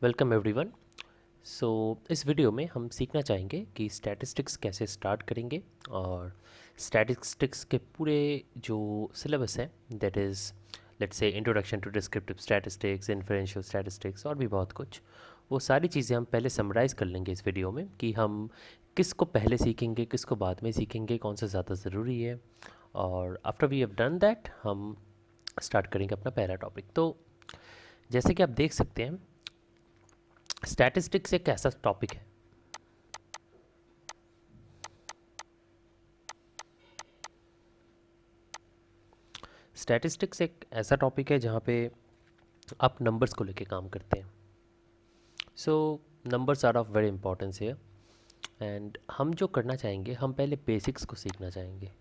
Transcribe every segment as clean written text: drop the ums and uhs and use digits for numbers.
Welcome everyone. सो इस video में हम सीखना चाहेंगे कि स्टैटिस्टिक्स कैसे स्टार्ट करेंगे और स्टैटिस्टिक्स के पूरे जो सिलेबस है that is let's say introduction to descriptive statistics, inferential statistics और भी बहुत कुछ, वो सारी चीज़ें हम पहले समराइज़ कर लेंगे इस वीडियो में कि हम किसको पहले सीखेंगे, किसको बाद में सीखेंगे, कौन सा ज़्यादा ज़रूरी है। और after we have done that हम स्टार्ट करेंगे अपना पहला टॉपिक। तो जैसे कि आप देख सकते हैं, स्टैटिस्टिक्स एक ऐसा टॉपिक है स्टैटिस्टिक्स एक ऐसा टॉपिक है जहाँ पे आप नंबर्स को लेके काम करते हैं। So numbers are of very importance है एंड हम जो करना चाहेंगे, हम पहले बेसिक्स को सीखना चाहेंगे।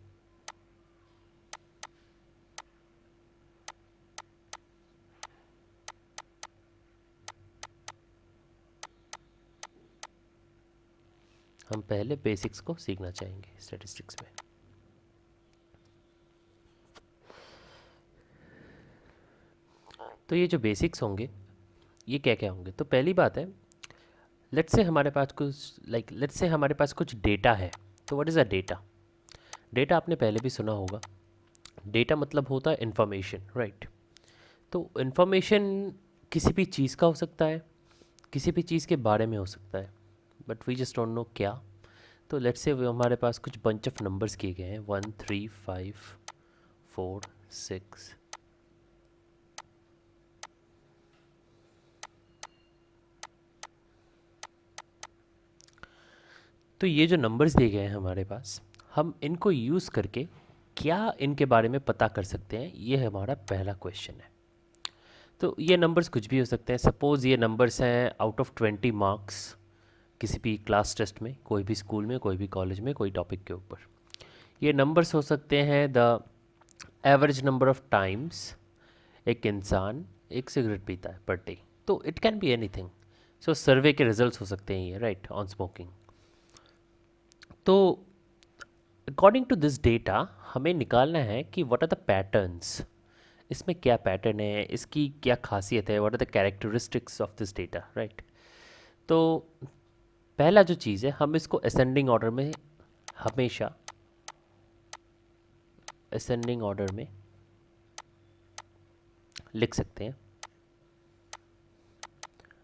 हम पहले बेसिक्स को सीखना चाहेंगे स्टैटिस्टिक्स में। तो ये जो बेसिक्स होंगे, ये क्या क्या होंगे? तो पहली बात है, लेट्स से हमारे पास कुछ लेट्स से हमारे पास कुछ डेटा है। तो what is a data? Data आपने पहले भी सुना होगा। डेटा मतलब होता है इंफॉर्मेशन, राइट? तो इन्फॉर्मेशन किसी भी चीज़ का हो सकता है, किसी भी चीज़ के बारे में हो सकता है, but we just don't know क्या। तो लेट्स से हमारे पास कुछ बंच ऑफ नंबर्स किए गए हैं, 1 3 5 4 6। तो ये जो नंबर्स दिए गए हैं हमारे पास, हम इनको यूज़ करके क्या इनके बारे में पता कर सकते हैं, ये हमारा पहला क्वेश्चन है। तो ये नंबर्स कुछ भी हो सकते हैं। सपोज़ ये नंबर्स हैं आउट ऑफ 20 मार्क्स किसी भी क्लास टेस्ट में, कोई भी स्कूल में, कोई भी कॉलेज में, कोई टॉपिक के ऊपर। ये नंबर्स हो सकते हैं the average number of times एक इंसान एक सिगरेट पीता है पर डे। तो इट कैन बी एनीथिंग। सो सर्वे के रिजल्ट्स हो सकते हैं ये, राइट, ऑन स्मोकिंग। तो अकॉर्डिंग टू दिस डेटा हमें निकालना है कि व्हाट आर द पैटर्न्स, इसमें क्या पैटर्न है, इसकी क्या खासियत है, what are the characteristics of this data, right. तो पहला जो चीज़ है, हम इसको असेंडिंग ऑर्डर में, हमेशा असेंडिंग ऑर्डर में लिख सकते हैं,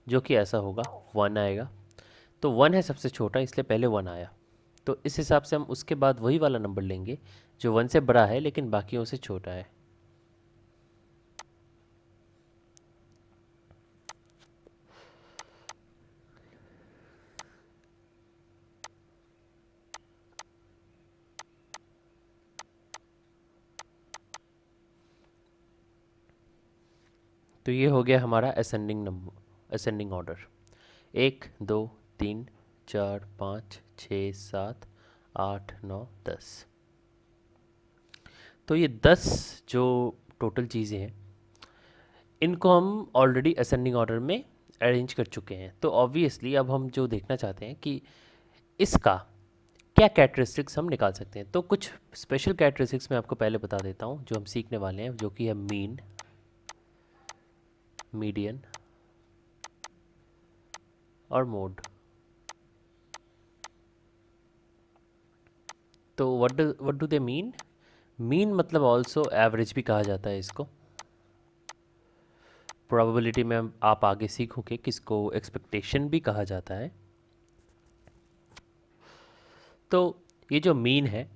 जो कि ऐसा होगा, 1 आएगा। तो 1 है सबसे छोटा, इसलिए पहले 1 आया। तो इस हिसाब से हम उसके बाद वही वाला नंबर लेंगे जो 1 से बड़ा है लेकिन बाकियों से छोटा है। तो ये हो गया हमारा असेंडिंग नंबर, असेंडिंग ऑर्डर। 1 2 3 4 5 6 7 8 9 10। तो ये 10 जो टोटल चीज़ें हैं, इनको हम ऑलरेडी असेंडिंग ऑर्डर में अरेंज कर चुके हैं। तो ऑब्वियसली अब हम जो देखना चाहते हैं कि इसका क्या कैरेक्टरिस्टिक्स हम निकाल सकते हैं। तो कुछ स्पेशल कैरेक्टरिस्टिक्स मैं आपको पहले बता देता हूँ जो हम सीखने वाले हैं, जो कि है मीन, मीडियन और मोड। तो what do they mean? Mean मतलब ऑल्सो एवरेज भी कहा जाता है इसको। प्रोबेबिलिटी में आप आगे सीखोगे किसको एक्सपेक्टेशन भी कहा जाता है। तो ये जो मीन है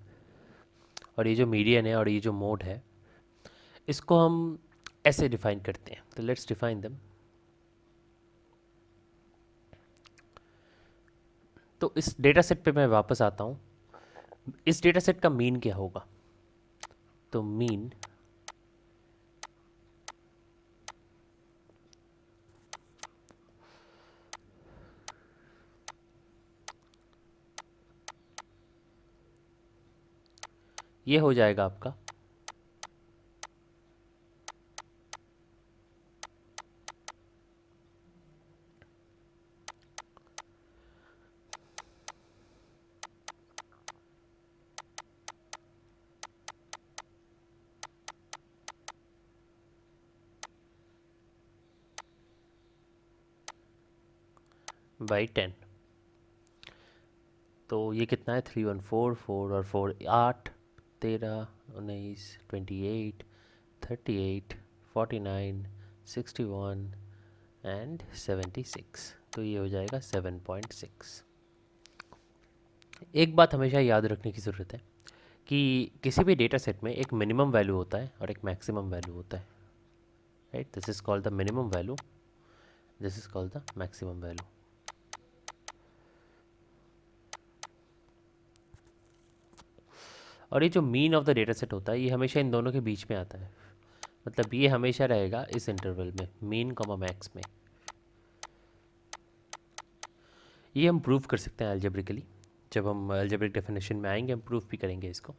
और ये जो मीडियन है और ये जो मोड है, इसको हम ऐसे डिफाइन करते हैं। तो लेट्स डिफाइन देम। तो इस डेटा सेट पे मैं वापस आता हूँ। इस डेटा सेट का मीन क्या होगा? तो मीन ये हो जाएगा आपका बाई 10। तो ये कितना है, 3 1 4 4 और 4 8, 13 19 28 38 49 61 एंड 76। तो ये हो जाएगा 7.6। एक बात हमेशा याद रखने की ज़रूरत है कि किसी भी डेटा सेट में एक मिनिमम वैल्यू होता है और एक मैक्सिमम वैल्यू होता है, right. This is called the minimum value, this is called the maximum value. और ये जो mean of the data set होता है ये हमेशा इन दोनों के बीच में आता है, मतलब ये हमेशा रहेगा इस इंटरवल में, मीन कॉमा मैक्स में। ये हम प्रूव कर सकते हैं अलजेब्रिकली, जब हम अलजेब्रिक डेफिनेशन में आएंगे हम प्रूफ भी करेंगे इसको।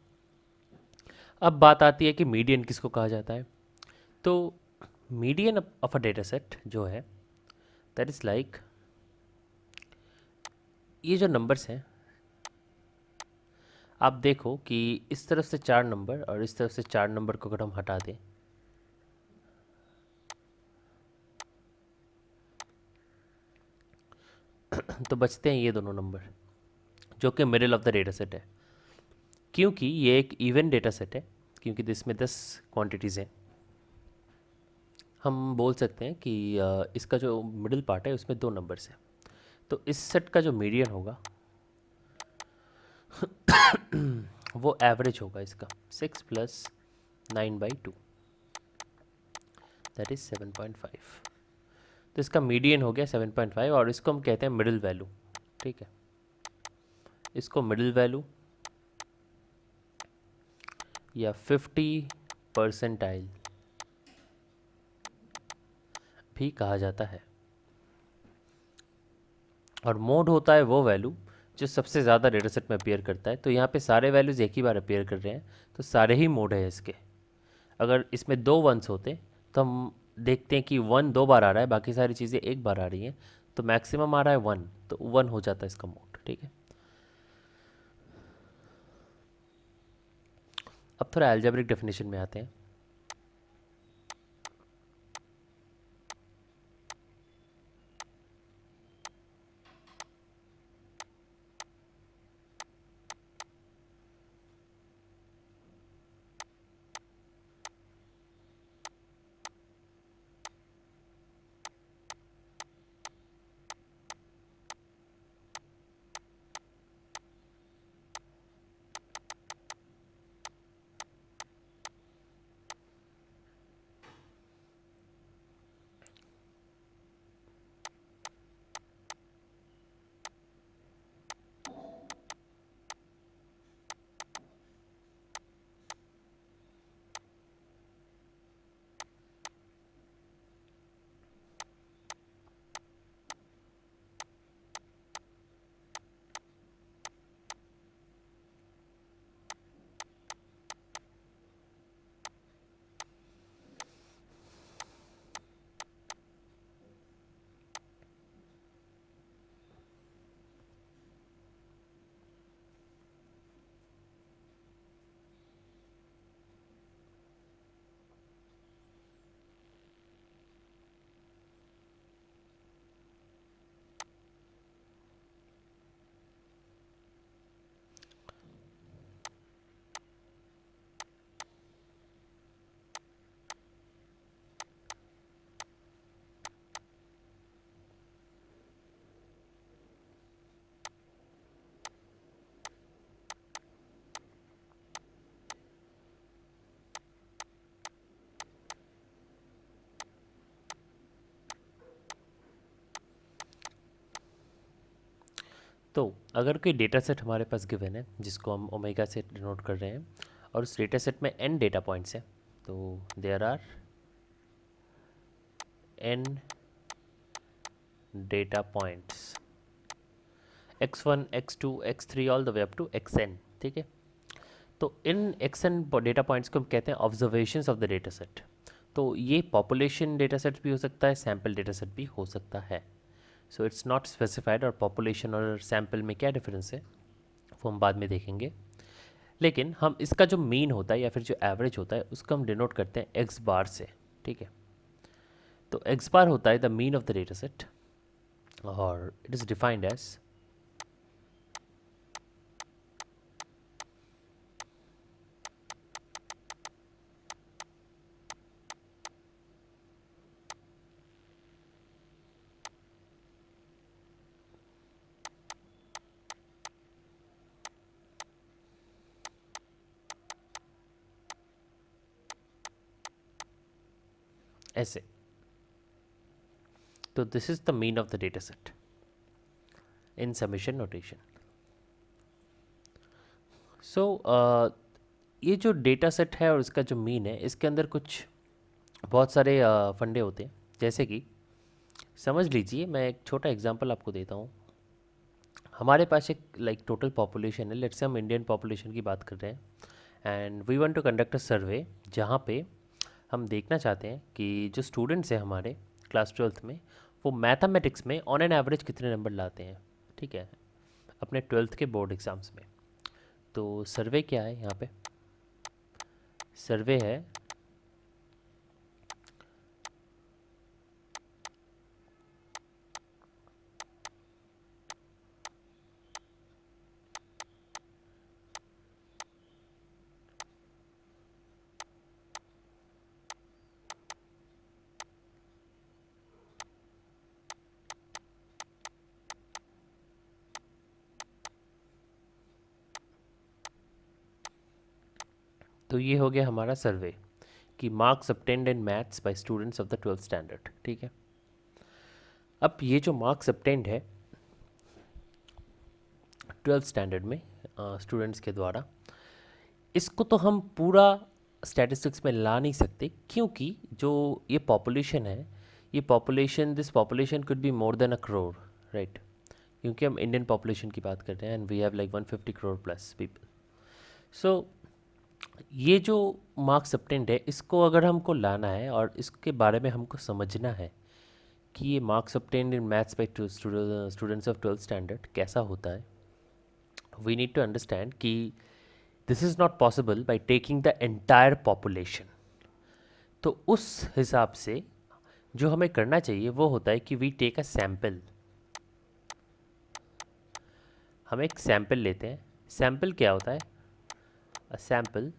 अब बात आती है कि मीडियन किसको कहा जाता है। तो median of a data set जो है, दैट इज़ लाइक, ये जो नंबर्स हैं आप देखो कि इस तरफ से 4 नंबर और इस तरफ से 4 नंबर को अगर हम हटा दें तो बचते हैं ये दोनों नंबर जो कि middle of the data set है। क्योंकि ये एक इवन डेटा सेट है, क्योंकि इसमें 10 क्वांटिटीज़ हैं, हम बोल सकते हैं कि इसका जो मिडिल पार्ट है उसमें 2 नंबर्स हैं। तो इस सेट का जो मीडियन होगा वो एवरेज होगा इसका 6 + 9/2, दैट इज़ 7.5। तो इसका मीडियन हो गया 7.5 और इसको हम कहते हैं मिडिल वैल्यू, ठीक है। इसको मिडिल वैल्यू या 50 परसेंटाइल भी कहा जाता है। और मोड होता है वो वैल्यू जो सबसे ज़्यादा डेटा सेट में अपीयर करता है। तो यहाँ पे सारे वैल्यूज़ एक ही बार अपीयर कर रहे हैं तो सारे ही मोड है इसके। अगर इसमें 2 वंस होते तो हम देखते हैं कि 1 2 बार आ रहा है, बाकी सारी चीज़ें एक बार आ रही हैं, तो मैक्सिमम आ रहा है 1, तो 1 हो जाता है इसका मोड, ठीक है। अब थोड़ा अलजेब्रिक डेफिनेशन में आते हैं। तो अगर कोई डेटा सेट हमारे पास गिवन है जिसको हम ओमेगा से डिनोट कर रहे हैं और उस डेटा सेट में n डेटा पॉइंट्स हैं, तो there are n data points x1 x2 x3 all the way up to xn, ठीक है। तो इन xn डेटा पॉइंट्स को हम कहते हैं observations of the data set. तो ये पॉपुलेशन डेटा सेट भी हो सकता है, सैम्पल डेटा सेट भी हो सकता है। So it's not specified. और पॉपुलेशन और सैम्पल में क्या डिफरेंस है वो हम बाद में देखेंगे। लेकिन हम इसका जो मीन होता है या फिर जो एवरेज होता है उसको हम डिनोट करते हैं एक्स बार से, ठीक है। तो एक्स बार होता है the mean of the data set or it is defined as ऐसे. तो this is the mean of the data set in summation notation. So ये जो डेटा सेट है और इसका जो मीन है, इसके अंदर कुछ बहुत सारे फंडे होते हैं. जैसे कि समझ लीजिए, मैं एक छोटा एग्जांपल आपको देता हूँ. हमारे पास एक लाइक टोटल पॉपुलेशन है. लेट्स से हम इंडियन पॉपुलेशन की बात कर रहे हैं and we want to conduct a survey जहाँ पे हम देखना चाहते हैं कि जो स्टूडेंट्स हैं हमारे क्लास 12th में, वो मैथमेटिक्स में ऑन एन एवरेज कितने नंबर लाते हैं, ठीक है, अपने 12th के बोर्ड एग्ज़ाम्स में. तो सर्वे क्या है यहाँ पे? सर्वे है तो ये हो गया हमारा सर्वे कि marks obtained in maths by students of the 12th standard. ठीक है. अब ये जो मार्क्स obtained है 12th स्टैंडर्ड में स्टूडेंट्स के द्वारा, इसको तो हम पूरा स्टैटिस्टिक्स में ला नहीं सकते, क्योंकि जो ये पॉपुलेशन है, ये population, this population could be more than a crore, right. क्योंकि हम इंडियन पॉपुलेशन की बात करते हैं and we have like 150 crore plus people. So ये जो मार्क्स obtained है, इसको अगर हमको लाना है और इसके बारे में हमको समझना है कि ये marks obtained in maths by students of 12th standard कैसा होता है, वी नीड टू अंडरस्टैंड कि this is not possible by taking the entire population. तो उस हिसाब से जो हमें करना चाहिए वो होता है कि वी टेक अ सैम्पल. हम एक सैम्पल लेते हैं. सैम्पल क्या होता है? A sample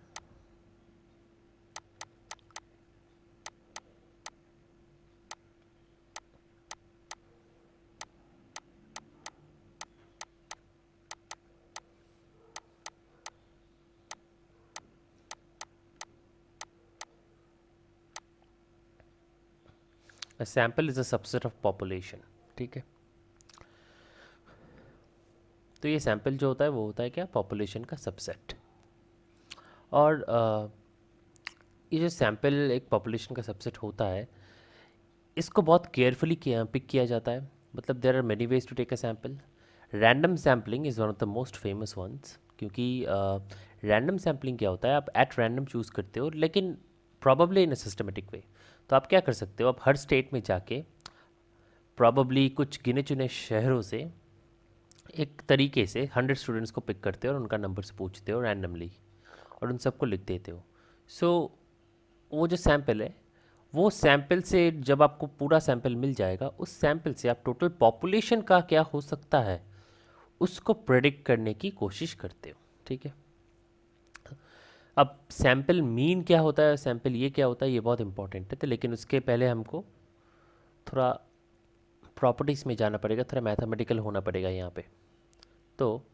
a sample is a subset of population. ठीक है. तो ये सैम्पल जो होता है वो होता है क्या? पॉपुलेशन का सबसेट. और ये जो सैम्पल एक पॉपुलेशन का सबसेट होता है, इसको बहुत केयरफुली पिक किया जाता है. मतलब there are many ways to take a sample. Random sampling is one of the most famous ones, क्योंकि रैंडम सैम्पलिंग क्या होता है, आप एट रैंडम चूज़ करते हो, लेकिन probably in a systematic way. तो आप क्या कर सकते हो, आप हर स्टेट में जाके प्रॉबली कुछ गिने चुने शहरों से एक तरीके से 100 स्टूडेंट्स को पिक करते हो और उनका नंबर से पूछते हो रैंडमली और उन सबको लिख देते हो. सो वो जो सैंपल है, वो सैंपल से जब आपको पूरा सैंपल मिल जाएगा, उस सैंपल से आप टोटल पॉपुलेशन का क्या हो सकता है उसको प्रेडिक्ट करने की कोशिश करते हो. ठीक है. अब सैंपल मीन क्या होता है, सैंपल ये क्या होता है, ये बहुत इंपॉर्टेंट है. तो लेकिन उसके पहले हमको थोड़ा प्रॉपर्टीज़ में जाना पड़ेगा, थोड़ा मैथमेटिकल होना पड़ेगा यहाँ पे. तो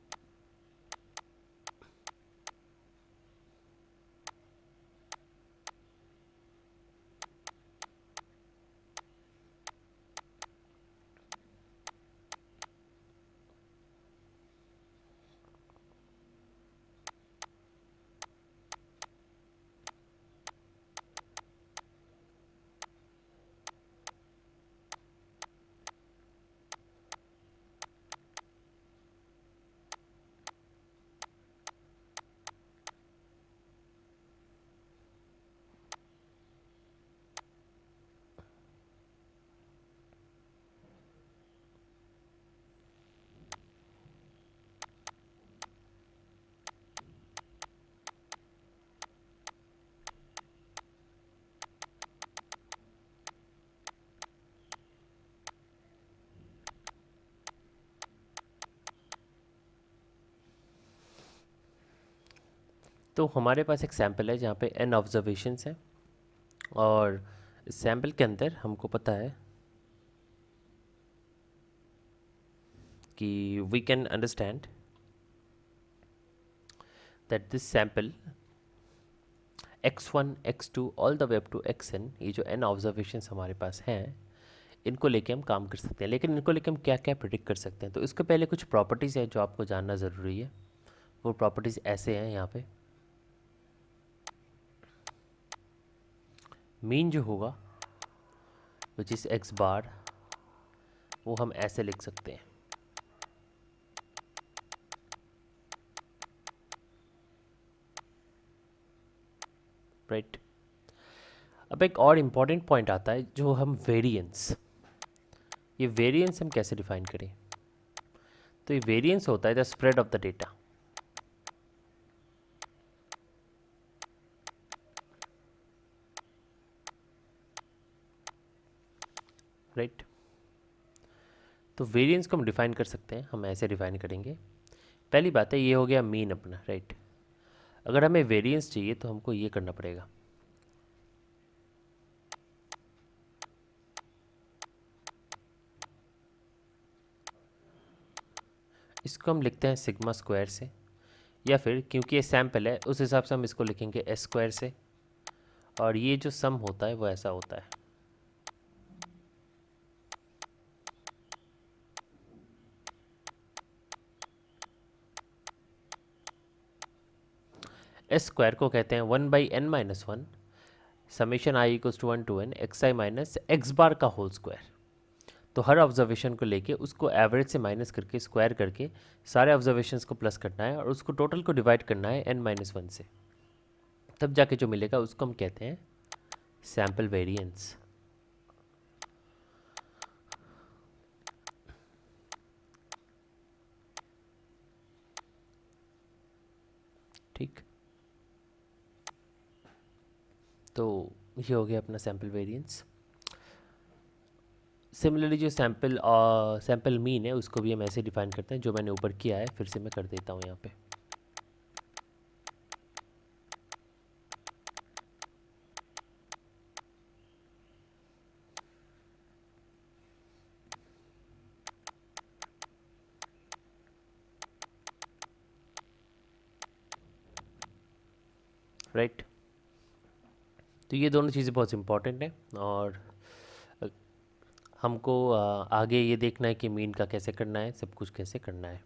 तो हमारे पास एक सैम्पल है जहाँ पे n ऑब्जर्वेशंस हैं, और इस सैम्पल के अंदर हमको पता है कि we can understand that this sample x1 x2 all the way up to xn, ये जो n ऑब्जर्वेशंस हमारे पास हैं, इनको लेके हम काम कर सकते हैं। लेकिन इनको लेके हम क्या क्या प्रिडिक्ट कर सकते हैं, तो इसके पहले कुछ प्रॉपर्टीज़ हैं जो आपको जानना ज़रूरी है। वो प्रॉपर्टीज़ ऐसे हैं यहाँ पे। मीन जो होगा विच इज़ x बार, वो हम ऐसे लिख सकते हैं, राइट। अब एक और इम्पॉर्टेंट पॉइंट आता है जो हम वेरिएंस, ये वेरिएंस हम कैसे डिफाइन करें। तो ये वेरिएंस होता है the spread of the data, right. तो वेरिएंस को हम डिफाइन कर सकते हैं, हम ऐसे डिफाइन करेंगे। पहली बात है, ये हो गया मीन अपना, राइट। अगर हमें वेरिएंस चाहिए तो हमको ये करना पड़ेगा, इसको हम लिखते हैं सिग्मा स्क्वायर से, या फिर क्योंकि ये सैम्पल है उस हिसाब से हम इसको लिखेंगे एस स्क्वायर से, और ये जो सम होता है वो ऐसा होता है। एस स्क्वायर को कहते हैं 1/n-1 summation i equals to 1 to n x i minus x bar का होल स्क्वायर। तो हर ऑब्जर्वेशन को लेके उसको एवरेज से माइनस करके स्क्वायर करके सारे ऑब्जर्वेशंस को प्लस करना है, और उसको टोटल को डिवाइड करना है n-1 से, तब जाके जो मिलेगा उसको हम कहते हैं सैम्पल वेरिएंस। ठीक, तो ये हो गया अपना सैम्पल वेरिएंस। सिमिलरली जो सैम्पल मीन है उसको भी हम ऐसे डिफाइन करते हैं जो मैंने ऊपर किया है, फिर से मैं कर देता हूँ यहाँ पे। राइट, तो ये दोनों चीज़ें बहुत इंपॉर्टेंट हैं, और हमको आगे ये देखना है कि मीन का कैसे करना है, सब कुछ कैसे करना है।